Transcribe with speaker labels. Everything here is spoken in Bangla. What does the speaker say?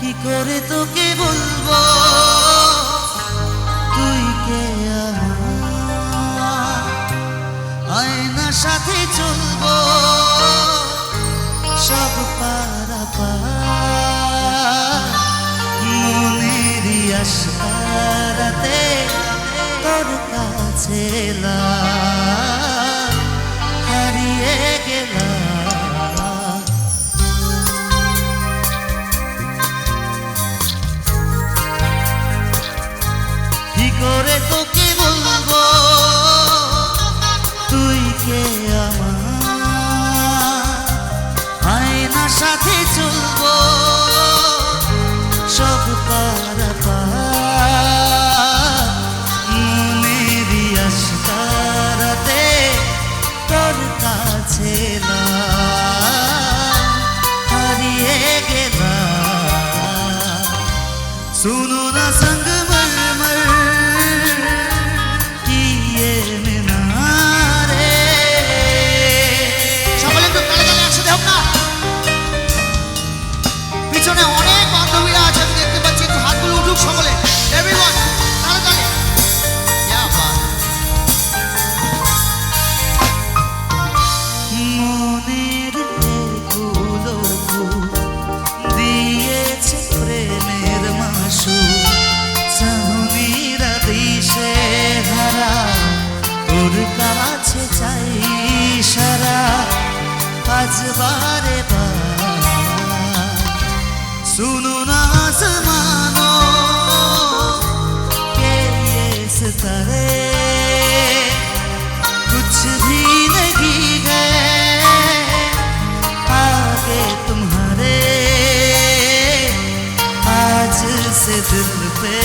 Speaker 1: কি করে তোকে বলবো তুই কে আমার, আয়নার সাথে চলবো সব পারাপার, মনেরই আশারাতে তোর কাছে এলাম, হারিয়ে গেলাম। কি করে তোকে বলবো তুই কে আমার, আয়নার সাথে চলবো সব পারাপার, মনেরই আশারাতে তোর কাছে এলাম, হারিয়ে গেলাম। सुनो ना संगमरमर की ये मीनारे,
Speaker 2: সকলে একটু তালে তালে একসাথে হোক না। পিছনে অনেক বান্ধবীরা আছে আমি দেখতে পাচ্ছি, একটু হাতগুলো উঠুক সকলে, এভরিওয়ান তালে তালে। ইয়া বাহ।
Speaker 1: মনের এগুলো দিয়েছে প্রেমের মাসু, চাহনিরা দিশে হারা তোর কাছে চাই সারা, আজ বারে বার सुनो ना आसमानों के ये सितारे, कुछ भी नहीं है आगे तुम्हारे, आज से दिल पे